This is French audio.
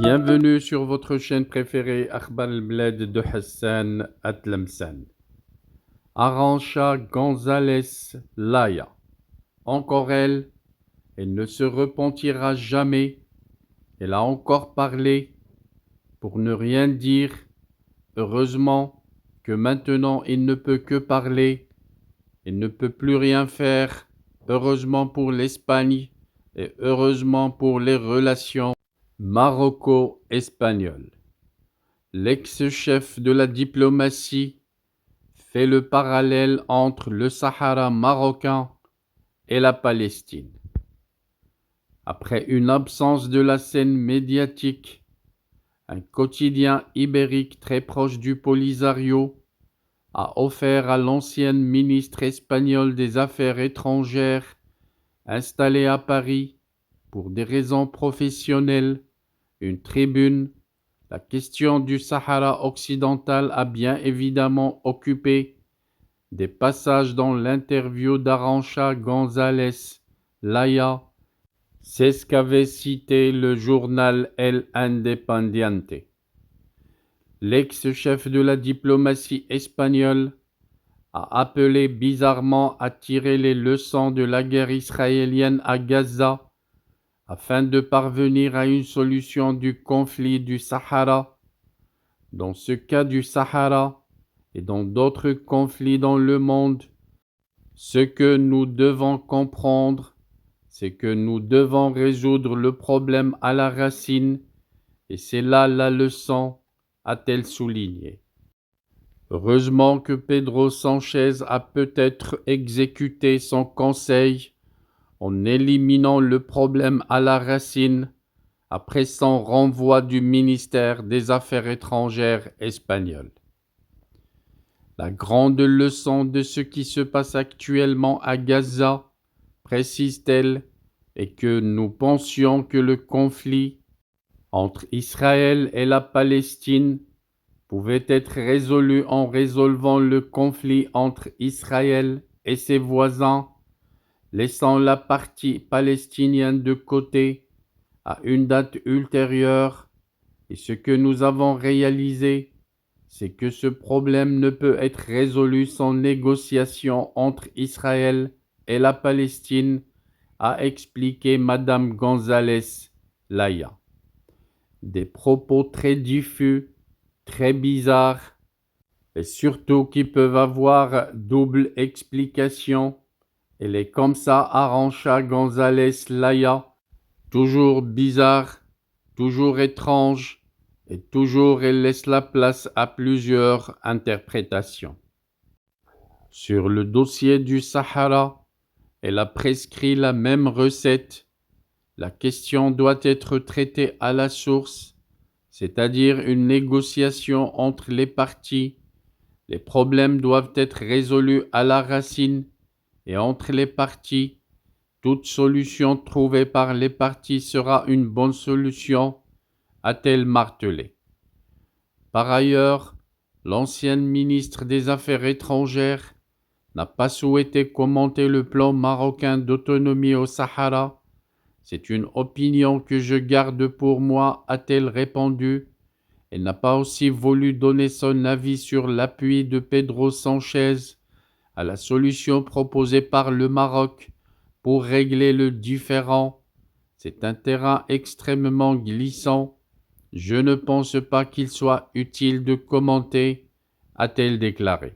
Bienvenue sur votre chaîne préférée Akhbar al-Bled de Hassan Atlamsan. Arantxa González Laya. Encore elle ne se repentira jamais. Elle a encore parlé pour ne rien dire. Heureusement que maintenant il ne peut que parler. Il ne peut plus rien faire. Heureusement pour l'Espagne et heureusement pour les relations maroco-espagnoles. L'ex-chef de la diplomatie fait le parallèle entre le Sahara marocain et la Palestine. Après une absence de la scène médiatique, un quotidien ibérique très proche du Polisario a offert à l'ancienne ministre espagnole des Affaires étrangères, installée à Paris pour des raisons professionnelles, une tribune. La question du Sahara occidental a bien évidemment occupé des passages dans l'interview d'Arantxa González Laya. C'est ce qu'avait cité le journal El Independiente. L'ex-chef de la diplomatie espagnole a appelé bizarrement à tirer les leçons de la guerre israélienne à Gaza afin de parvenir à une solution du conflit du Sahara. Dans ce cas du Sahara et dans d'autres conflits dans le monde, ce que nous devons comprendre, c'est que nous devons résoudre le problème à la racine, et c'est là la leçon, a-t-elle souligné. Heureusement que Pedro Sánchez a peut-être exécuté son conseil en éliminant le problème à la racine après son renvoi du ministère des Affaires étrangères espagnol. La grande leçon de ce qui se passe actuellement à Gaza, précise-t-elle, est que nous pensions que le conflit entre Israël et la Palestine pouvait être résolu en résolvant le conflit entre Israël et ses voisins, laissant la partie palestinienne de côté à une date ultérieure, et ce que nous avons réalisé, c'est que ce problème ne peut être résolu sans négociation entre Israël et la Palestine, a expliqué Madame González Laya. Des propos très diffus, très bizarres, et surtout qui peuvent avoir double explication. Elle est comme ça, Arantxa González Laya, toujours bizarre, toujours étrange, et toujours elle laisse la place à plusieurs interprétations. Sur le dossier du Sahara, elle a prescrit la même recette. La question doit être traitée à la source, c'est-à-dire une négociation entre les parties. Les problèmes doivent être résolus à la racine et entre les parties. Toute solution trouvée par les parties sera une bonne solution, a-t-elle martelé. Par ailleurs, l'ancienne ministre des Affaires étrangères n'a pas souhaité commenter le plan marocain d'autonomie au Sahara. C'est une opinion que je garde pour moi, a-t-elle répondu. Elle n'a pas aussi voulu donner son avis sur l'appui de Pedro Sánchez à la solution proposée par le Maroc pour régler le différend. C'est un terrain extrêmement glissant. Je ne pense pas qu'il soit utile de commenter, a-t-elle déclaré.